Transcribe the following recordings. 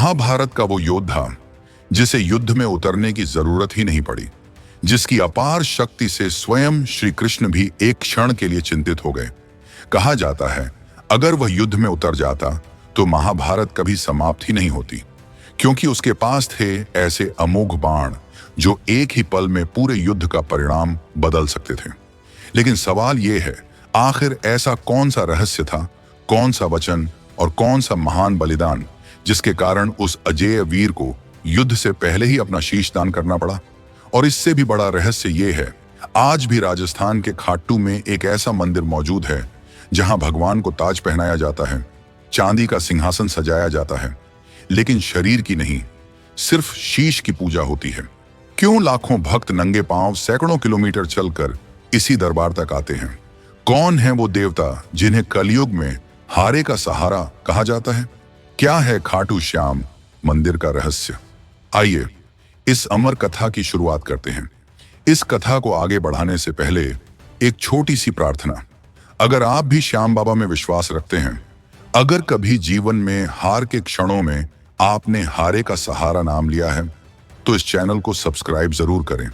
महाभारत का वो योद्धा जिसे युद्ध में उतरने की जरूरत ही नहीं पड़ी, जिसकी अपार शक्ति से स्वयं श्री कृष्ण भी एक क्षण के लिए चिंतित हो गए। कहा जाता है अगर वह युद्ध में उतर जाता तो महाभारत कभी समाप्त ही नहीं होती, क्योंकि उसके पास थे ऐसे अमोघ बाण जो एक ही पल में पूरे युद्ध का परिणाम बदल सकते थे। लेकिन सवाल यह है, आखिर ऐसा कौन सा रहस्य था, कौन सा वचन और कौन सा महान बलिदान जिसके कारण उस अजेय वीर को युद्ध से पहले ही अपना शीश दान करना पड़ा। और इससे भी बड़ा रहस्य ये है, आज भी राजस्थान के खाट्टू में एक ऐसा मंदिर मौजूद है जहां भगवान को ताज पहनाया जाता है, चांदी का सिंहासन सजाया जाता है, लेकिन शरीर की नहीं, सिर्फ शीश की पूजा होती है। क्यों लाखों भक्त नंगे पांव सैकड़ों किलोमीटर चलकर इसी दरबार तक आते हैं? कौन है वो देवता जिन्हें कलयुग में हारे का सहारा कहा जाता है? क्या है खाटू श्याम मंदिर का रहस्य? आइए इस अमर कथा की शुरुआत करते हैं। इस कथा को आगे बढ़ाने से पहले एक छोटी सी प्रार्थना। अगर आप भी श्याम बाबा में विश्वास रखते हैं, अगर कभी जीवन में हार के क्षणों में आपने हारे का सहारा नाम लिया है, तो इस चैनल को सब्सक्राइब जरूर करें,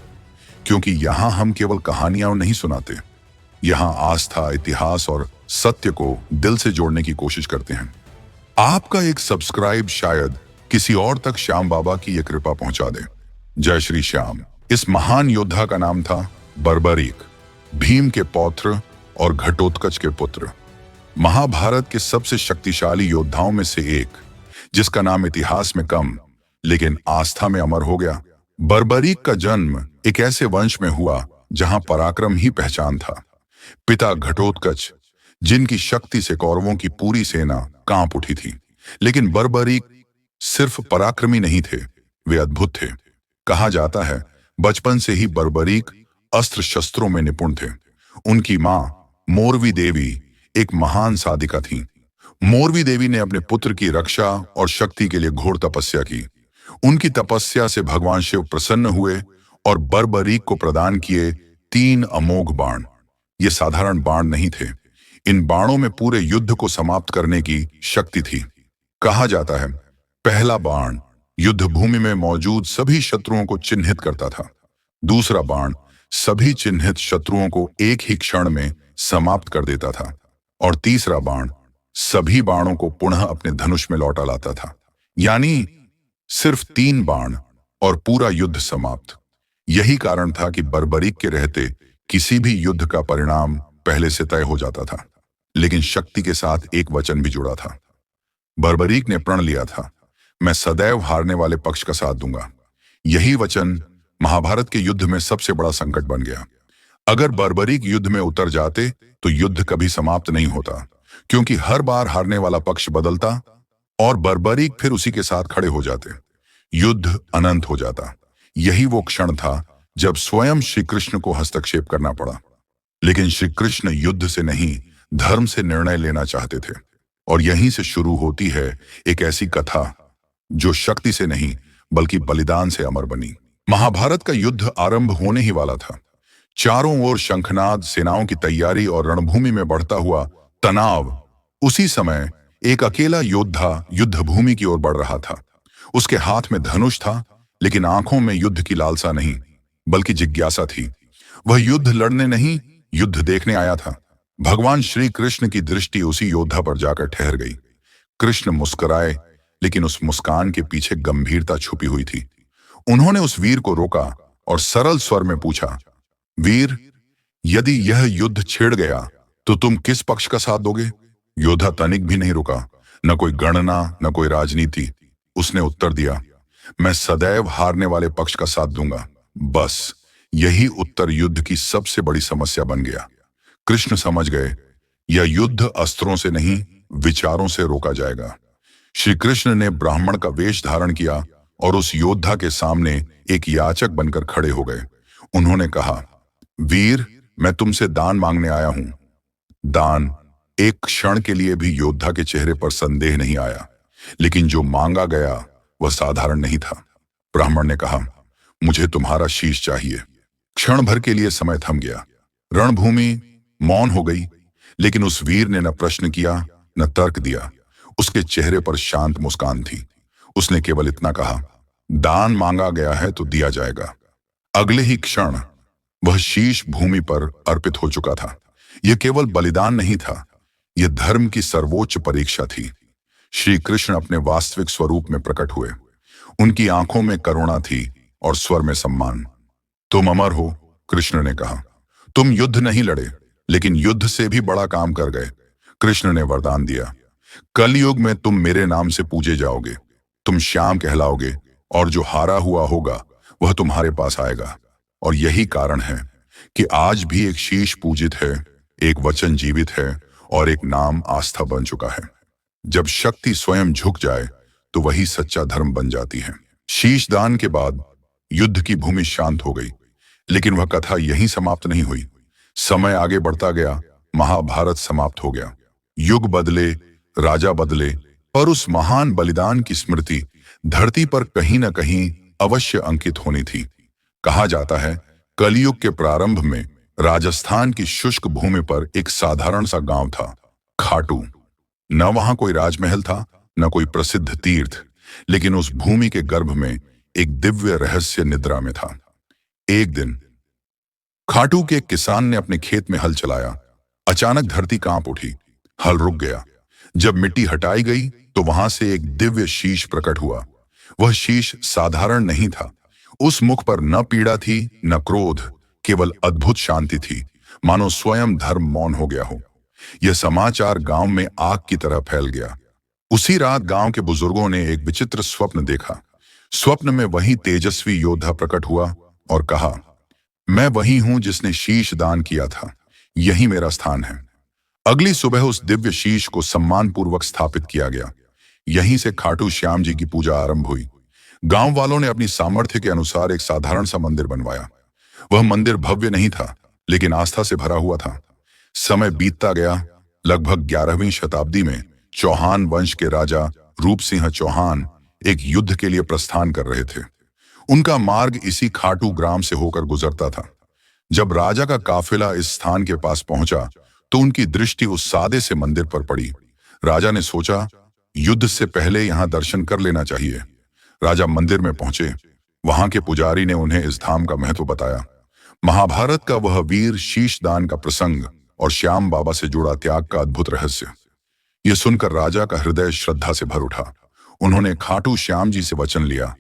क्योंकि यहां हम केवल कहानियां नहीं सुनाते, यहां आस्था, इतिहास और सत्य को दिल से जोड़ने की कोशिश करते हैं। आपका एक सब्सक्राइब शायद किसी और तक श्याम बाबा की यह कृपा पहुंचा दे। जय श्री श्याम। इस महान योद्धा का नाम था बर्बरीक, भीम के पौत्र और घटोत्कच के पुत्र, महाभारत के सबसे शक्तिशाली योद्धाओं में से एक, जिसका नाम इतिहास में कम लेकिन आस्था में अमर हो गया। बर्बरीक का जन्म एक ऐसे वंश में हुआ जहां पराक्रम ही पहचान था। पिता घटोत्कच, जिनकी शक्ति से कौरवों की पूरी सेना कांप उठी थी, लेकिन बर्बरीक सिर्फ पराक्रमी नहीं थे, वे अद्भुत थे। कहा जाता है बचपन से ही बर्बरीक अस्त्र शस्त्रों में निपुण थे। उनकी मां मोरवी देवी एक महान साधिका थी। मोरवी देवी ने अपने पुत्र की रक्षा और शक्ति के लिए घोर तपस्या की। उनकी तपस्या से भगवान शिव प्रसन्न हुए और बर्बरीक को प्रदान किए 3 अमोघ बाण। ये साधारण बाण नहीं थे, इन बाणों में पूरे युद्ध को समाप्त करने की शक्ति थी। कहा जाता है पहला बाण युद्ध भूमि में मौजूद सभी शत्रुओं को चिन्हित करता था, दूसरा बाण सभी चिन्हित शत्रुओं को एक ही क्षण में समाप्त कर देता था, और तीसरा बाण सभी बाणों को पुनः अपने धनुष में लौटा लाता था। यानी सिर्फ 3 बाण और पूरा युद्ध समाप्त। यही कारण था कि बर्बरीक के रहते किसी भी युद्ध का परिणाम पहले से तय हो जाता था। लेकिन शक्ति के साथ एक वचन भी जुड़ा था। बर्बरीक ने प्रण लिया था, मैं सदैव हारने वाले पक्ष का साथ दूंगा। यही वचन महाभारत के युद्ध में सबसे बड़ा संकट बन गया। अगर बर्बरीक युद्ध में उतर जाते तो युद्ध कभी समाप्त नहीं होता, क्योंकि हर बार हारने वाला पक्ष बदलता और बर्बरीक फिर उसी के साथ खड़े हो जाते। युद्ध अनंत हो जाता। यही वो क्षण था जब स्वयं श्री कृष्ण को हस्तक्षेप करना पड़ा। लेकिन श्री कृष्ण युद्ध से नहीं, धर्म से निर्णय लेना चाहते थे। और यहीं से शुरू होती है एक ऐसी कथा जो शक्ति से नहीं बल्कि बलिदान से अमर बनी। महाभारत का युद्ध आरंभ होने ही वाला था। चारों ओर शंखनाद, सेनाओं की तैयारी और रणभूमि में बढ़ता हुआ तनाव। उसी समय एक अकेला योद्धा युद्ध भूमि की ओर बढ़ रहा था। उसके हाथ में धनुष था, लेकिन आंखों में युद्ध की लालसा नहीं बल्कि जिज्ञासा थी। वह युद्ध लड़ने नहीं, युद्ध देखने आया था। भगवान श्री कृष्ण की दृष्टि उसी योद्धा पर जाकर ठहर गई। कृष्ण मुस्कुराए, लेकिन उस मुस्कान के पीछे गंभीरता छुपी हुई थी। उन्होंने उस वीर को रोका और सरल स्वर में पूछा, वीर, यदि यह युद्ध छिड़ गया तो तुम किस पक्ष का साथ दोगे? योद्धा तनिक भी नहीं रुका, न कोई गणना, न कोई राजनीति। उसने उत्तर दिया, मैं सदैव हारने वाले पक्ष का साथ दूंगा। बस यही उत्तर युद्ध की सबसे बड़ी समस्या बन गया। कृष्ण समझ गए, यह युद्ध अस्त्रों से नहीं, विचारों से रोका जाएगा। श्री कृष्ण ने ब्राह्मण का वेश धारण किया और उस योद्धा के सामने एक याचक बनकर खड़े हो गए। उन्होंने कहा, वीर, मैं तुमसे दान मांगने आया हूं। दान। एक क्षण के लिए भी योद्धा के चेहरे पर संदेह नहीं आया, लेकिन जो मांगा गया वह साधारण नहीं था। ब्राह्मण ने कहा, मुझे तुम्हारा शीश चाहिए। क्षण भर के लिए समय थम गया। रणभूमि मौन हो गई, लेकिन उस वीर ने न प्रश्न किया न तर्क दिया। उसके चेहरे पर शांत मुस्कान थी। उसने केवल इतना कहा, दान मांगा गया है तो दिया जाएगा। अगले ही क्षण वह शीश भूमि पर अर्पित हो चुका था। यह केवल बलिदान नहीं था, यह धर्म की सर्वोच्च परीक्षा थी। श्री कृष्ण अपने वास्तविक स्वरूप में प्रकट हुए। उनकी आंखों में करुणा थी और स्वर में सम्मान। तुम अमर हो, कृष्ण ने कहा। तुम युद्ध नहीं लड़े, लेकिन युद्ध से भी बड़ा काम कर गए। कृष्ण ने वरदान दिया, कलयुग में तुम मेरे नाम से पूजे जाओगे। तुम श्याम कहलाओगे और जो हारा हुआ होगा वह तुम्हारे पास आएगा। और यही कारण है कि आज भी एक शीश पूजित है, एक वचन जीवित है और एक नाम आस्था बन चुका है। जब शक्ति स्वयं झुक जाए तो वही सच्चा धर्म बन जाती है। शीश दान के बाद युद्ध की भूमि शांत हो गई, लेकिन वह कथा यहीं समाप्त नहीं हुई। समय आगे बढ़ता गया, महाभारत समाप्त हो गया। युग बदले, राजा बदले, पर उस महान बलिदान की स्मृति धरती पर कहीं न कहीं अवश्य अंकित होनी थी। कहा जाता है, कलयुग के प्रारंभ में राजस्थान की शुष्क भूमि पर एक साधारण सा गांव था, खाटू। न वहां कोई राजमहल था, न कोई प्रसिद्ध तीर्थ, लेकिन उस भूमि के गर्भ में एक दिव्य रहस्य निद्रा में था। एक दिन खाटू के एक किसान ने अपने खेत में हल चलाया। अचानक धरती कांप उठी, हल रुक गया। जब मिट्टी हटाई गई तो वहां से एक दिव्य शीश प्रकट हुआ। वह शीश साधारण नहीं था। उस मुख पर न पीड़ा थी न क्रोध, केवल अद्भुत शांति थी, मानो स्वयं धर्म मौन हो गया हो। यह समाचार गांव में आग की तरह फैल गया। उसी रात गांव के बुजुर्गों ने एक विचित्र स्वप्न देखा। स्वप्न में वही तेजस्वी योद्धा प्रकट हुआ और कहा, मैं वही हूं जिसने शीश दान किया था, यही मेरा स्थान है। अगली सुबह उस दिव्य शीश को सम्मानपूर्वक स्थापित किया गया। यहीं से खाटू श्याम जी की पूजा आरंभ हुई। गांव वालों ने अपनी सामर्थ्य के अनुसार एक साधारण सा मंदिर बनवाया। वह मंदिर भव्य नहीं था, लेकिन आस्था से भरा हुआ था। समय बीतता गया। लगभग 11वीं शताब्दी में चौहान वंश के राजा रूप सिंह चौहान एक युद्ध के लिए प्रस्थान कर रहे थे। उनका मार्ग इसी खाटू ग्राम से होकर गुजरता था। जब राजा का काफिला इस स्थान के पास पहुंचा तो उनकी दृष्टि उस सादे से मंदिर पर पड़ी। राजा ने सोचा, युद्ध से पहले यहां दर्शन कर लेना चाहिए। राजा मंदिर में पहुंचे। वहां के पुजारी ने उन्हें इस धाम का महत्व बताया। महाभारत का वह वीर शीशदान का प्रसंग और श्याम बाबा से जुड़ा त्याग का अद्भुत रहस्य। यह सुनकर राजा का हृदय श्रद्धा से भर उठा। उन्होंने खाटू श्याम जी से वचन लिया,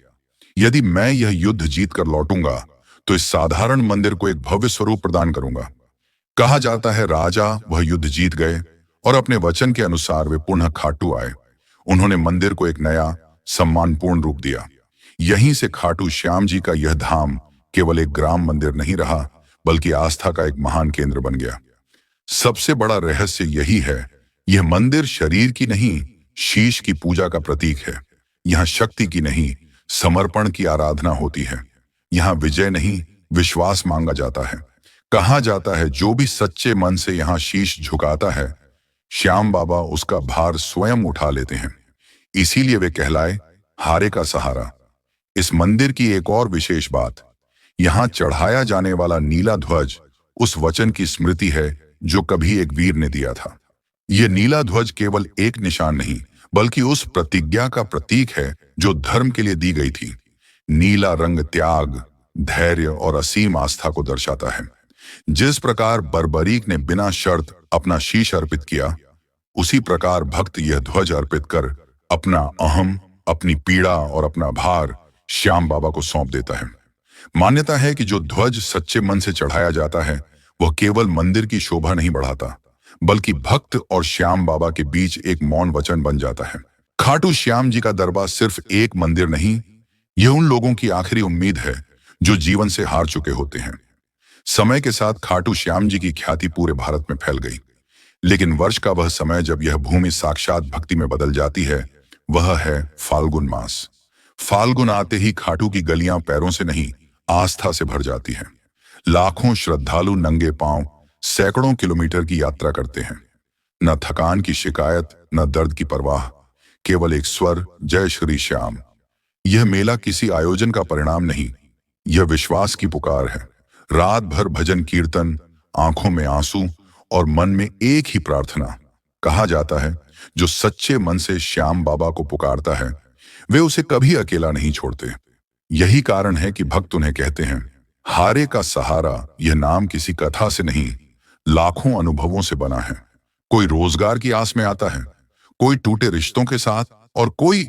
यदि मैं यह युद्ध जीत कर लौटूंगा तो इस साधारण मंदिर को एक भव्य स्वरूप प्रदान करूंगा। कहा जाता है, राजा वह युद्ध जीत गए और अपने वचन के अनुसार वे पुनः खाटू आए। उन्होंने मंदिर को एक नया सम्मानपूर्ण रूप दिया। यहीं से खाटू श्याम जी का यह धाम केवल एक ग्राम मंदिर नहीं रहा, बल्कि आस्था का एक महान केंद्र बन गया। सबसे बड़ा रहस्य यही है, यह मंदिर शरीर की नहीं, शीश की पूजा का प्रतीक है। यहाँ शक्ति की नहीं, समर्पण की आराधना होती है। यहाँ विजय नहीं, विश्वास मांगा जाता है। कहा जाता है, जो भी सच्चे मन से यहाँ शीश झुकाता है, श्याम बाबा उसका भार स्वयं उठा लेते हैं। इसीलिए वे कहलाए हारे का सहारा। इस मंदिर की एक और विशेष बात, यहाँ चढ़ाया जाने वाला नीला ध्वज उस वचन की स्मृति है जो कभी एक वीर ने दिया था। यह नीला ध्वज केवल एक निशान नहीं, बल्कि उस प्रतिज्ञा का प्रतीक है जो धर्म के लिए दी गई थी। नीला रंग त्याग, धैर्य और असीम आस्था को दर्शाता है। जिस प्रकार बर्बरीक ने बिना शर्त अपना शीश अर्पित किया, उसी प्रकार भक्त यह ध्वज अर्पित कर अपना अहम, अपनी पीड़ा और अपना भार श्याम बाबा को सौंप देता है। मान्यता है कि जो ध्वज सच्चे मन से चढ़ाया जाता है, वह केवल मंदिर की शोभा नहीं बढ़ाता, बल्कि भक्त और श्याम बाबा के बीच एक मौन वचन बन जाता है। खाटू श्याम जी का दरबार सिर्फ एक मंदिर नहीं, यह उन लोगों की आखिरी उम्मीद है जो जीवन से हार चुके होते हैं। समय के साथ खाटू श्याम जी की ख्याति पूरे भारत में फैल गई, लेकिन वर्ष का वह समय जब यह भूमि साक्षात भक्ति में बदल जाती है, वह है फाल्गुन मास। फाल्गुन आते ही खाटू की गलियां पैरों से नहीं, आस्था से भर जाती हैं। लाखों श्रद्धालु नंगे पांव सैकड़ों किलोमीटर की यात्रा करते हैं। न थकान की शिकायत, न दर्द की परवाह, केवल एक स्वर, जय श्री श्याम। यह मेला किसी आयोजन का परिणाम नहीं, यह विश्वास की पुकार है। रात भर भजन कीर्तन, आंखों में आंसू और मन में एक ही प्रार्थना। कहा जाता है, जो सच्चे मन से श्याम बाबा को पुकारता है, वे उसे कभी अकेला नहीं छोड़ते। यही कारण है कि भक्त उन्हें कहते हैं, हारे का सहारा। यह नाम किसी कथा से नहीं, लाखों अनुभवों से बना है। कोई रोजगार की आस में आता है, कोई टूटे रिश्तों के साथ, और कोई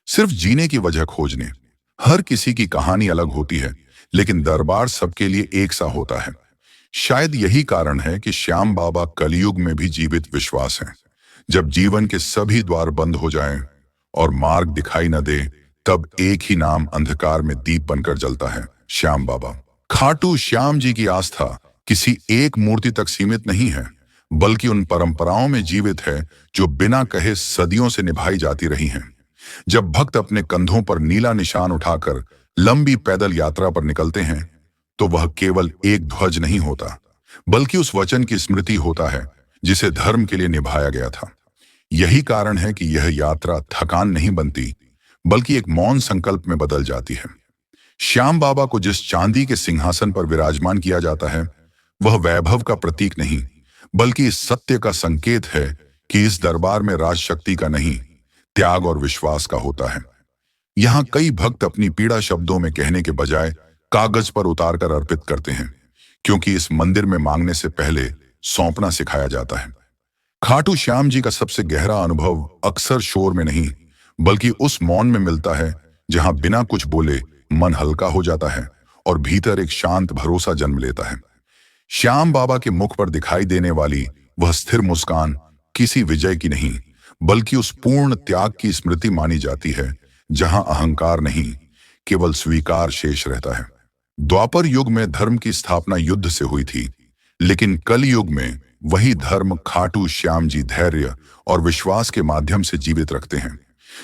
सिर्फ जीने की वजह खोजने। हर किसी की कहानी अलग होती है, लेकिन दरबार सबके लिए एक सा होता है। शायद यही कारण है कि श्याम बाबा कलयुग में भी जीवित विश्वास है। जब जीवन के सभी द्वार बंद हो जाएं और मार्ग दिखाई न दे, तब एक ही नाम अंधकार में दीप बनकर जलता है, श्याम बाबा। खाटू श्याम जी की आस्था किसी एक मूर्ति तक सीमित नहीं है, बल्कि उन परंपराओं में जीवित है जो बिना कहे सदियों से निभाई जाती रही हैं। जब भक्त अपने कंधों पर नीला निशान उठाकर लंबी पैदल यात्रा पर निकलते हैं, तो वह केवल एक ध्वज नहीं होता, बल्कि उस वचन की स्मृति होता है जिसे धर्म के लिए निभाया गया था। यही कारण है कि यह यात्रा थकान नहीं बनती, बल्कि एक मौन संकल्प में बदल जाती है। श्याम बाबा को जिस चांदी के सिंहासन पर विराजमान किया जाता है, वह वैभव का प्रतीक नहीं, बल्कि इस सत्य का संकेत है कि इस दरबार में राजशक्ति का नहीं, त्याग और विश्वास का होता है। यहाँ कई भक्त अपनी पीड़ा शब्दों में कहने के बजाय कागज पर उतारकर अर्पित करते हैं, क्योंकि इस मंदिर में मांगने से पहले सौंपना सिखाया जाता है। खाटू श्याम जी का सबसे गहरा अनुभव अक्सर शोर में नहीं, बल्कि उस मौन में मिलता है जहां बिना कुछ बोले मन हल्का हो जाता है और भीतर एक शांत भरोसा जन्म लेता है। श्याम बाबा के मुख पर दिखाई देने वाली वह स्थिर मुस्कान किसी विजय की नहीं, बल्कि उस पूर्ण त्याग की स्मृति मानी जाती है जहां अहंकार नहीं, केवल स्वीकार शेष रहता है। द्वापर युग में धर्म की स्थापना युद्ध से हुई थी, लेकिन कल युग में वही धर्म खाटू श्याम जी धैर्य और विश्वास के माध्यम से जीवित रखते हैं।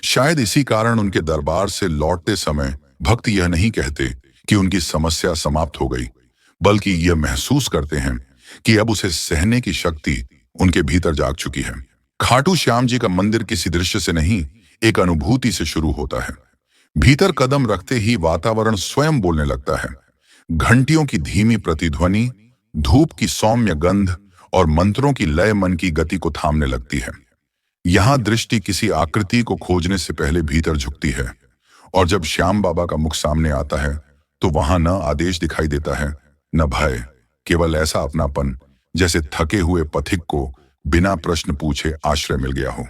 शायद इसी कारण उनके दरबार से लौटते समय भक्त यह नहीं कहते कि उनकी समस्या समाप्त हो गई, बल्कि यह महसूस करते हैं कि अब उसे सहने की शक्ति उनके भीतर जाग चुकी है। खाटू श्याम जी का मंदिर किसी दृश्य से नहीं, एक अनुभूति से शुरू होता है। भीतर कदम रखते ही वातावरण स्वयं बोलने लगता है। घंटियों की धीमी प्रतिध्वनि, धूप की सौम्य गंध और मंत्रों की लय मन की गति को थामने लगती है। यहाँ दृष्टि किसी आकृति को खोजने से पहले भीतर झुकती है, और जब श्याम बाबा का मुख सामने आता है, तो वहां न आदेश दिखाई देता है, न भय, केवल ऐसा अपनापन जैसे थके हुए पथिक को बिना प्रश्न पूछे आश्रय मिल गया हो।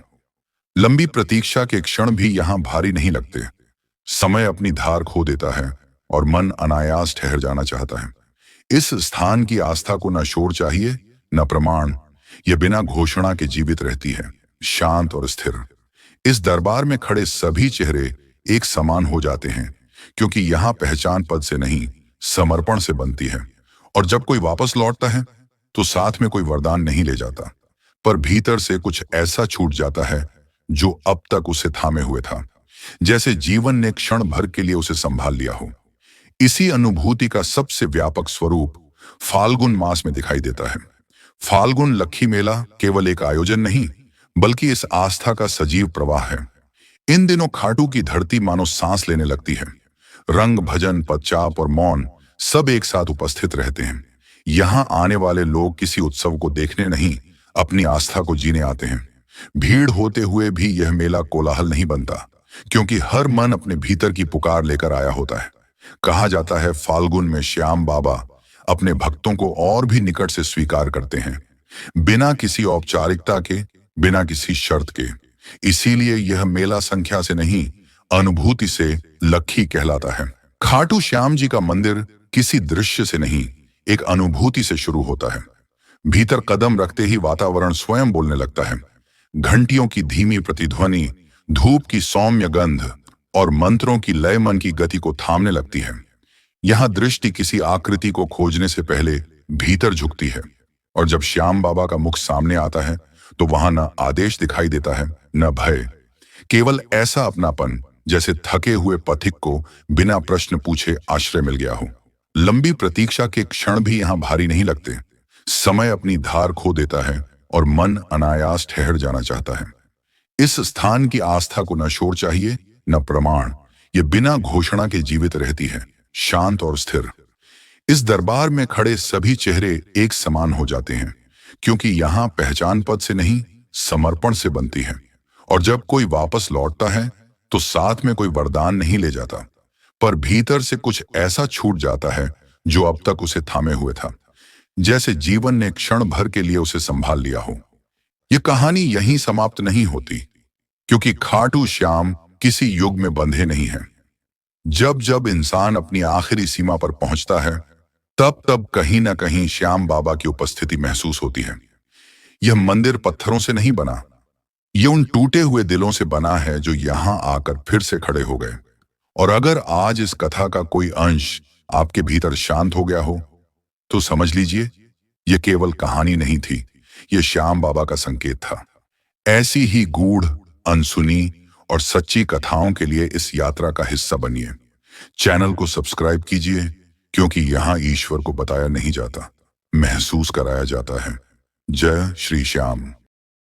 लंबी प्रतीक्षा के क्षण भी यहाँ भारी नहीं लगते। समय अपनी धार खो देता है और मन अनायास ठहर जाना चाहता है। इस स्थान की आस्था को न शोर चाहिए, न प्रमाण। यह बिना घोषणा के जीवित रहती है, शांत और स्थिर। इस दरबार में खड़े सभी चेहरे एक समान हो जाते हैं, क्योंकि यहाँ पहचान पद से नहीं, समर्पण से बनती है। और जब कोई वापस लौटता है, तो साथ में कोई वरदान नहीं ले जाता, पर भीतर से कुछ ऐसा छूट जाता है जो अब तक उसे थामे हुए था, जैसे जीवन ने क्षण भर के लिए उसे संभाल लिया हो। इसी अनुभूति का सबसे व्यापक स्वरूप फाल्गुन मास में दिखाई देता है। फाल्गुन लक्खी मेला केवल एक आयोजन नहीं, बल्कि इस आस्था का सजीव प्रवाह है। इन दिनों खाटू की धरती मानो सांस लेने लगती है। रंग, भजन, पदचाप और मौन सब एक साथ उपस्थित रहते हैं। यहाँ आने वाले लोग किसी उत्सव को देखने नहीं, अपनी आस्था को जीने आते हैं। भीड़ होते हुए भी यह मेला कोलाहल नहीं बनता, क्योंकि हर मन अपने भीतर की पुकार लेकर आया होता है। कहा जाता है, फाल्गुन में श्याम बाबा अपने भक्तों को और भी निकट से स्वीकार करते हैं, बिना किसी औपचारिकता के, बिना किसी शर्त के। इसीलिए यह मेला संख्या से नहीं, अनुभूति से लक्खी कहलाता है। खाटू श्याम जी का मंदिर किसी दृश्य से नहीं, एक अनुभूति से शुरू होता है। भीतर कदम रखते ही वातावरण स्वयं बोलने लगता है। घंटियों की धीमी प्रतिध्वनि, धूप की सौम्य गंध और मंत्रों की लय मन की गति को थामने लगती है। यहाँ दृष्टि किसी आकृति को खोजने से पहले भीतर झुकती है, और जब श्याम बाबा का मुख सामने आता है, तो वहां न आदेश दिखाई देता है, न भय, केवल ऐसा अपनापन जैसे थके हुए पथिक को बिना प्रश्न पूछे आश्रय मिल गया हो। लंबी प्रतीक्षा के क्षण भी यहाँ भारी नहीं लगते। समय अपनी धार खो देता है और मन अनायास ठहर जाना चाहता है। इस स्थान की आस्था को न शोर चाहिए, न प्रमाण। ये बिना घोषणा के जीवित रहती है, शांत और स्थिर। इस दरबार में खड़े सभी चेहरे एक समान हो जाते हैं, क्योंकि यहाँ पहचान पद से नहीं, समर्पण से बनती है। और जब कोई वापस लौटता है, तो साथ में कोई वरदान नहीं ले जाता, पर भीतर से कुछ ऐसा छूट जाता है जो अब तक उसे थामे हुए था, जैसे जीवन ने क्षण भर के लिए उसे संभाल लिया हो। ये कहानी यहीं समाप्त नहीं होती, क्योंकि खाटू श्याम किसी युग में बंधे नहीं हैं। जब जब इंसान अपनी आखिरी सीमा पर पहुंचता है, तब तब कहीं ना कहीं श्याम बाबा की उपस्थिति महसूस होती है। यह मंदिर पत्थरों से नहीं बना, ये उन टूटे हुए दिलों से बना है जो यहां आकर फिर से खड़े हो गए। और अगर आज इस कथा का कोई अंश आपके भीतर शांत हो गया हो, तो समझ लीजिए यह केवल कहानी नहीं थी, यह श्याम बाबा का संकेत था। ऐसी ही गूढ़, अनसुनी और सच्ची कथाओं के लिए इस यात्रा का हिस्सा बनिए। चैनल को सब्सक्राइब कीजिए, क्योंकि यहां ईश्वर को बताया नहीं जाता, महसूस कराया जाता है। जय श्री श्याम।